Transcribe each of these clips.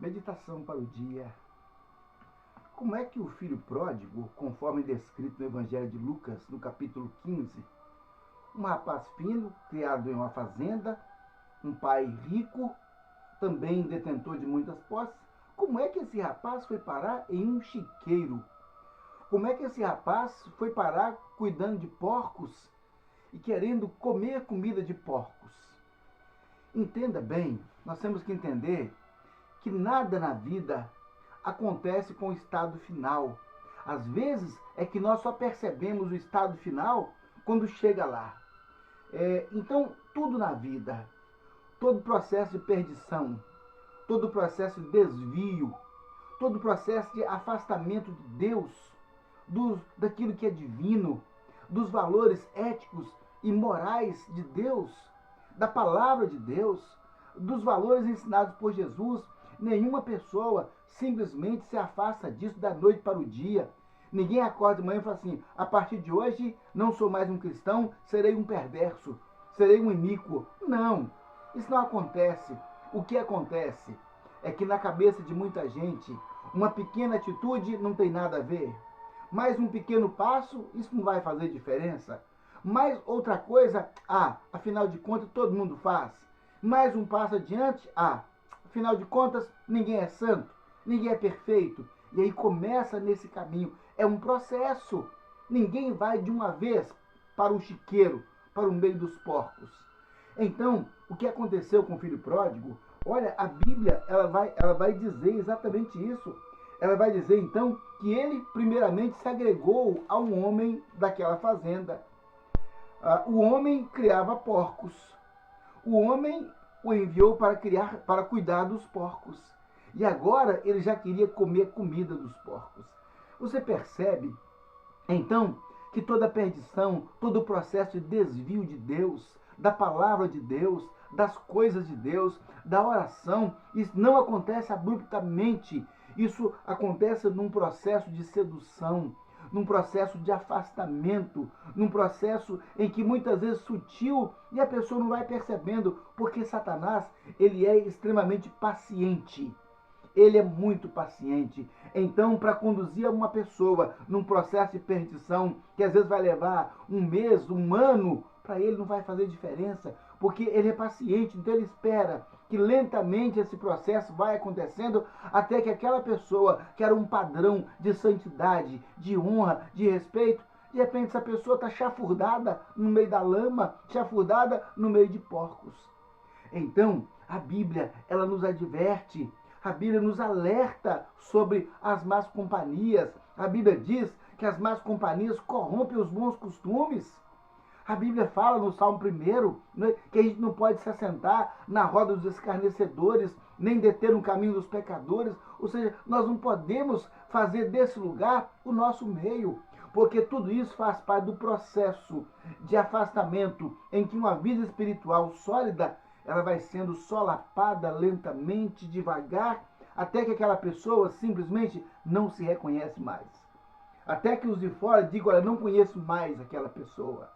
Meditação para o dia. Como é que o filho pródigo, conforme descrito no Evangelho de Lucas, no capítulo 15, um rapaz fino, criado em uma fazenda, um pai rico, também detentor de muitas posses, como é que esse rapaz foi parar em um chiqueiro? Como é que esse rapaz foi parar cuidando de porcos e querendo comer comida de porcos? Entenda bem, nós temos que entender que nada na vida acontece com o estado final. Às vezes é que nós só percebemos o estado final quando chega lá. Então, tudo na vida, todo processo de perdição, todo processo de desvio, todo processo de afastamento de Deus, daquilo que é divino, dos valores éticos e morais de Deus, da palavra de Deus, dos valores ensinados por Jesus. Nenhuma pessoa simplesmente se afasta disso da noite para o dia. Ninguém acorda de manhã e fala assim: a partir de hoje não sou mais um cristão, serei um perverso, serei um iníquo. Não, isso não acontece. O que acontece é que na cabeça de muita gente, uma pequena atitude não tem nada a ver. Mais um pequeno passo, isso não vai fazer diferença. Mais outra coisa, afinal de contas todo mundo faz. Mais um passo adiante, afinal de contas, ninguém é santo, ninguém é perfeito. E aí começa nesse caminho. É um processo. Ninguém vai de uma vez para o chiqueiro, para o meio dos porcos. Então, o que aconteceu com o filho pródigo? Olha, a Bíblia ela vai dizer exatamente isso. Ela vai dizer, então, que ele primeiramente se agregou a um homem daquela fazenda. O homem criava porcos. O homem o enviou para cuidar dos porcos. E agora ele já queria comer comida dos porcos. Você percebe, então, que toda perdição, todo o processo de desvio de Deus, da palavra de Deus, das coisas de Deus, da oração, isso não acontece abruptamente. Isso acontece num processo de sedução, num processo de afastamento, num processo em que muitas vezes sutil e a pessoa não vai percebendo, porque Satanás, ele é extremamente paciente. Ele é muito paciente. Então, para conduzir uma pessoa num processo de perdição, que às vezes vai levar um mês, um ano, para ele não vai fazer diferença, porque ele é paciente, então ele espera que lentamente esse processo vai acontecendo até que aquela pessoa que era um padrão de santidade, de honra, de respeito, de repente essa pessoa está chafurdada no meio da lama, chafurdada no meio de porcos. Então, a Bíblia, ela nos adverte, a Bíblia nos alerta sobre as más companhias. A Bíblia diz que as más companhias corrompem os bons costumes. A Bíblia fala no Salmo 1, né, que a gente não pode se assentar na roda dos escarnecedores, nem deter no caminho dos pecadores. Ou seja, nós não podemos fazer desse lugar o nosso meio, porque tudo isso faz parte do processo de afastamento em que uma vida espiritual sólida ela vai sendo solapada lentamente, devagar, até que aquela pessoa simplesmente não se reconhece mais. Até que os de fora digam: olha, não conheço mais aquela pessoa.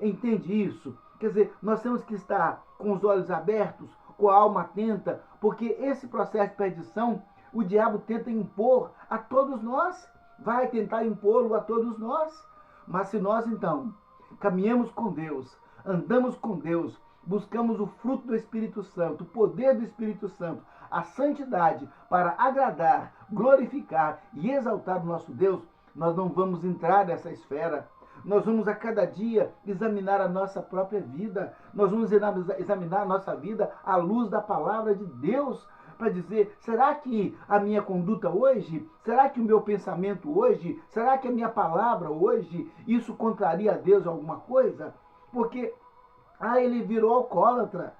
Entende isso? Quer dizer, nós temos que estar com os olhos abertos, com a alma atenta, porque esse processo de perdição, o diabo tenta impor a todos nós, vai tentar impô-lo a todos nós. Mas se nós, então, caminhamos com Deus, andamos com Deus, buscamos o fruto do Espírito Santo, o poder do Espírito Santo, a santidade para agradar, glorificar e exaltar o nosso Deus, nós não vamos entrar nessa esfera. Nós vamos a cada dia examinar a nossa própria vida. Nós vamos examinar a nossa vida à luz da palavra de Deus, para dizer: será que a minha conduta hoje, será que o meu pensamento hoje, será que a minha palavra hoje, isso contraria a Deus alguma coisa? Porque ele virou alcoólatra,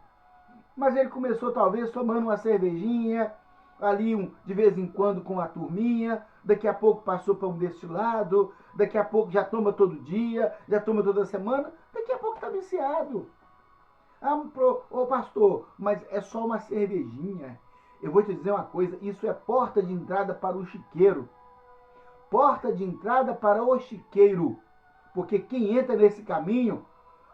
mas ele começou talvez tomando uma cervejinha, ali de vez em quando com a turminha, daqui a pouco passou para um destilado, daqui a pouco já toma todo dia, já toma toda semana, daqui a pouco está viciado. Pastor, mas é só uma cervejinha. Eu vou te dizer uma coisa, isso é porta de entrada para o chiqueiro. Porta de entrada para o chiqueiro. Porque quem entra nesse caminho,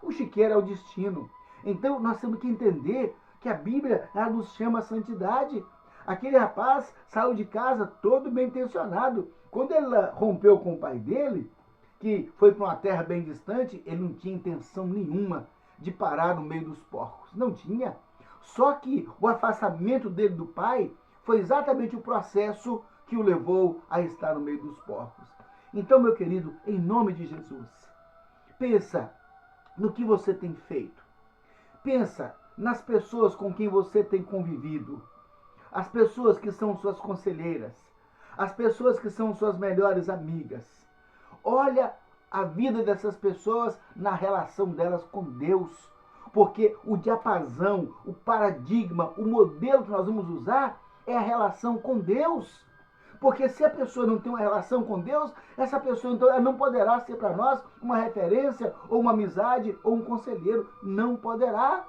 o chiqueiro é o destino. Então nós temos que entender que a Bíblia ela nos chama a santidade. Aquele rapaz saiu de casa todo bem intencionado. Quando ele rompeu com o pai dele, que foi para uma terra bem distante, ele não tinha intenção nenhuma de parar no meio dos porcos. Não tinha. Só que o afastamento dele do pai foi exatamente o processo que o levou a estar no meio dos porcos. Então, meu querido, em nome de Jesus, pensa no que você tem feito. Pensa nas pessoas com quem você tem convivido. As pessoas que são suas conselheiras. As pessoas que são suas melhores amigas. Olha a vida dessas pessoas na relação delas com Deus. Porque o diapasão, o paradigma, o modelo que nós vamos usar é a relação com Deus. Porque se a pessoa não tem uma relação com Deus, essa pessoa então ela não poderá ser para nós uma referência, ou uma amizade, ou um conselheiro. Não poderá.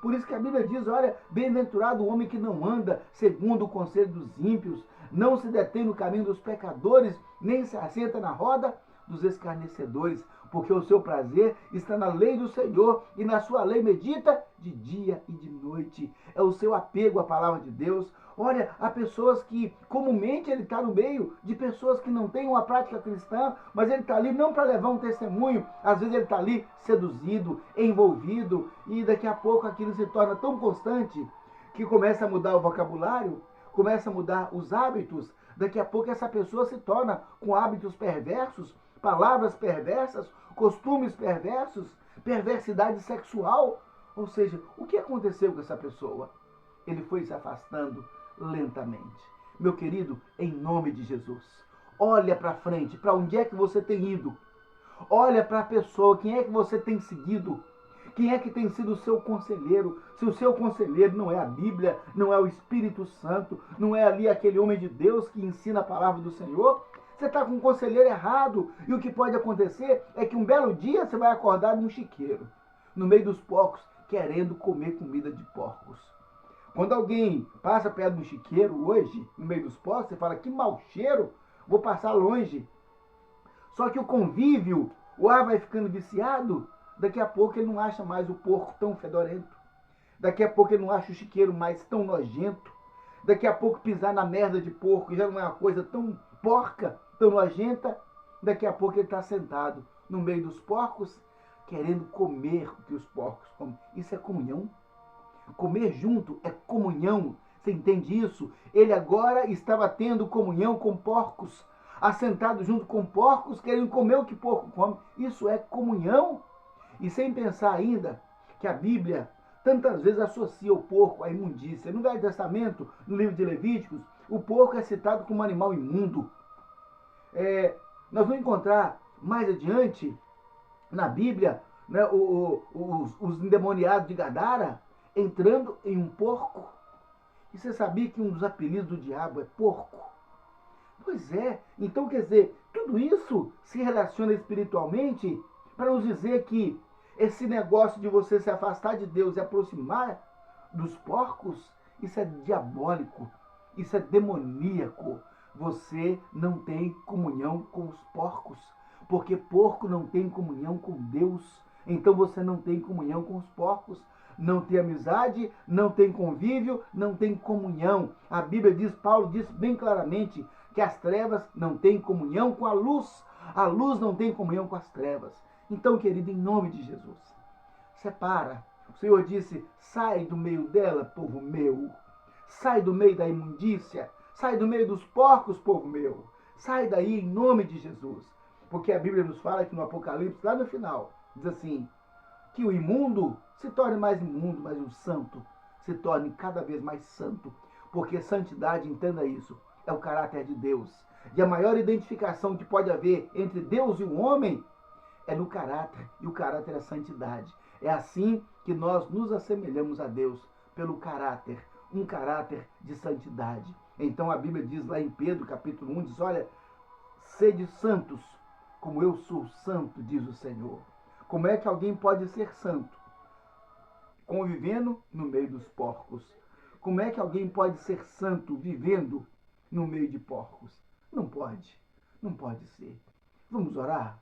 Por isso que a Bíblia diz, olha, bem-aventurado o homem que não anda segundo o conselho dos ímpios, não se detém no caminho dos pecadores, nem se assenta na roda dos escarnecedores, porque o seu prazer está na lei do Senhor, e na sua lei medita de dia e de noite. É o seu apego à palavra de Deus. Olha, há pessoas que, comumente, ele está no meio de pessoas que não têm uma prática cristã, mas ele está ali não para levar um testemunho. Às vezes ele está ali seduzido, envolvido, e daqui a pouco aquilo se torna tão constante que começa a mudar o vocabulário, começa a mudar os hábitos. Daqui a pouco essa pessoa se torna com hábitos perversos, palavras perversas, costumes perversos, perversidade sexual. Ou seja, o que aconteceu com essa pessoa? Ele foi se afastando lentamente. Meu querido, em nome de Jesus, olha para frente, para onde é que você tem ido? Olha para a pessoa, quem é que você tem seguido? Quem é que tem sido o seu conselheiro? Se o seu conselheiro não é a Bíblia, não é o Espírito Santo, não é ali aquele homem de Deus que ensina a palavra do Senhor, você está com um conselheiro errado. E o que pode acontecer é que um belo dia você vai acordar num chiqueiro, no meio dos porcos, querendo comer comida de porcos. Quando alguém passa perto do chiqueiro hoje, no meio dos porcos, você fala, que mau cheiro, vou passar longe. Só que o convívio, o ar vai ficando viciado, daqui a pouco ele não acha mais o porco tão fedorento. Daqui a pouco ele não acha o chiqueiro mais tão nojento. Daqui a pouco pisar na merda de porco já não é uma coisa tão porca, tão nojenta. Daqui a pouco ele está sentado no meio dos porcos, querendo comer o que os porcos comem. Isso é comunhão? Comer junto é comunhão. Você entende isso? Ele agora estava tendo comunhão com porcos, assentado junto com porcos, querendo comer o que porco come. Isso é comunhão. E sem pensar ainda que a Bíblia tantas vezes associa o porco à imundícia. No Velho Testamento, no livro de Levíticos, o porco é citado como um animal imundo. Nós vamos encontrar mais adiante na Bíblia, né, os endemoniados de Gadara entrando em um porco. E você sabia que um dos apelidos do diabo é porco? Pois é. Então, quer dizer, tudo isso se relaciona espiritualmente para nos dizer que esse negócio de você se afastar de Deus e aproximar dos porcos, isso é diabólico, isso é demoníaco. Você não tem comunhão com os porcos, porque porco não tem comunhão com Deus. Então você não tem comunhão com os porcos, não tem amizade, não tem convívio, não tem comunhão. A Bíblia diz, Paulo diz bem claramente, que as trevas não têm comunhão com a luz não tem comunhão com as trevas. Então, querido, em nome de Jesus, separa. O Senhor disse, sai do meio dela, povo meu. Sai do meio da imundícia. Sai do meio dos porcos, povo meu. Sai daí em nome de Jesus. Porque a Bíblia nos fala que no Apocalipse, lá no final, diz assim, que o imundo se torne mais imundo, mas o santo se torne cada vez mais santo. Porque santidade, entenda isso, é o caráter de Deus. E a maior identificação que pode haver entre Deus e o homem é no caráter, e o caráter é a santidade. É assim que nós nos assemelhamos a Deus, pelo caráter, um caráter de santidade. Então a Bíblia diz lá em Pedro, capítulo 1, diz, olha, sede santos, como eu sou santo, diz o Senhor. Como é que alguém pode ser santo? Convivendo no meio dos porcos. Como é que alguém pode ser santo vivendo no meio de porcos? Não pode, não pode ser. Vamos orar?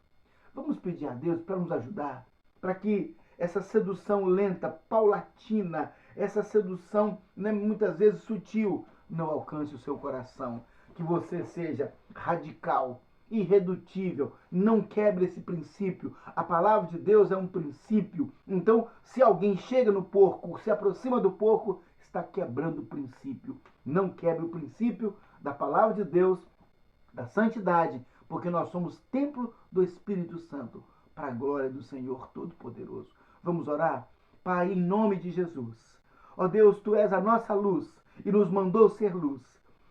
Vamos pedir a Deus para nos ajudar, para que essa sedução lenta, paulatina, essa sedução, né, muitas vezes sutil, não alcance o seu coração. Que você seja radical, irredutível, não quebre esse princípio. A palavra de Deus é um princípio. Então, se alguém chega no porco, se aproxima do porco, está quebrando o princípio. Não quebre o princípio da palavra de Deus, da santidade, porque nós somos templo do Espírito Santo, para a glória do Senhor Todo-Poderoso. Vamos orar? Pai, em nome de Jesus. Ó Deus, Tu és a nossa luz e nos mandou ser luz.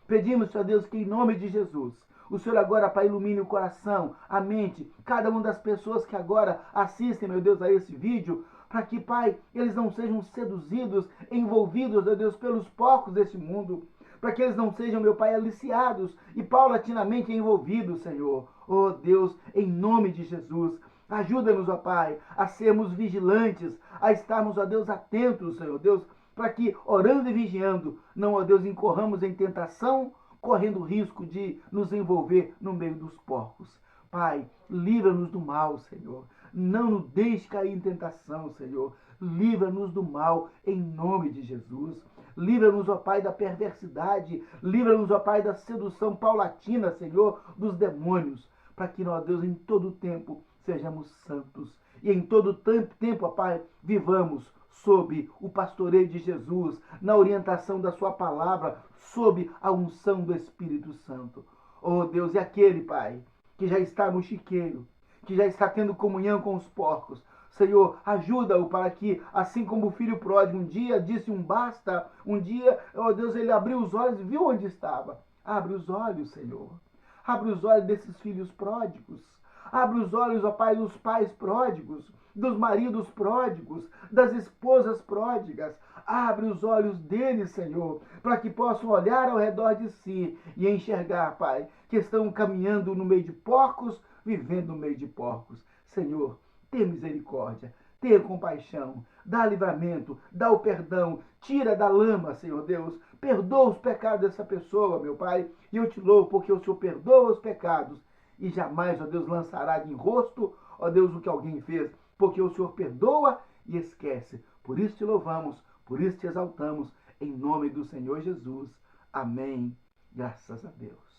Pedimos, ó Deus, que em nome de Jesus, o Senhor agora, Pai, ilumine o coração, a mente, cada uma das pessoas que agora assistem, meu Deus, a esse vídeo, para que, Pai, eles não sejam seduzidos, envolvidos, ó Deus, pelos porcos deste mundo, para que eles não sejam, meu Pai, aliciados e paulatinamente envolvidos, Senhor. Oh Deus, em nome de Jesus, ajuda-nos, ó Pai, a sermos vigilantes, a estarmos, ó Deus, atentos, Senhor Deus, para que, orando e vigiando, não, ó Deus, incorramos em tentação, correndo o risco de nos envolver no meio dos porcos. Pai, livra-nos do mal, Senhor. Não nos deixe cair em tentação, Senhor. Livra-nos do mal, em nome de Jesus. Livra-nos, ó Pai, da perversidade. Livra-nos, ó Pai, da sedução paulatina, Senhor, dos demônios. Para que nós, Deus, em todo tempo, sejamos santos. E em todo tempo, ó Pai, vivamos sob o pastoreio de Jesus, na orientação da sua palavra, sob a unção do Espírito Santo. Oh Deus, e aquele, Pai, que já está no chiqueiro, que já está tendo comunhão com os porcos, Senhor, ajuda-o para que, assim como o filho pródigo um dia disse um basta, um dia, oh Deus, ele abriu os olhos e viu onde estava. Abre os olhos, Senhor. Abre os olhos desses filhos pródigos. Abre os olhos, ó Pai, dos pais pródigos, dos maridos pródigos, das esposas pródigas. Abre os olhos deles, Senhor, para que possam olhar ao redor de si e enxergar, Pai, que estão caminhando no meio de porcos, vivendo no meio de porcos. Senhor, tenha misericórdia, tenha compaixão, dá livramento, dá o perdão, tira da lama, Senhor Deus, perdoa os pecados dessa pessoa, meu Pai, e eu te louvo porque o Senhor perdoa os pecados e jamais, ó Deus, lançará de rosto, ó Deus, o que alguém fez, porque o Senhor perdoa e esquece. Por isso te louvamos, por isso te exaltamos, em nome do Senhor Jesus. Amém. Graças a Deus.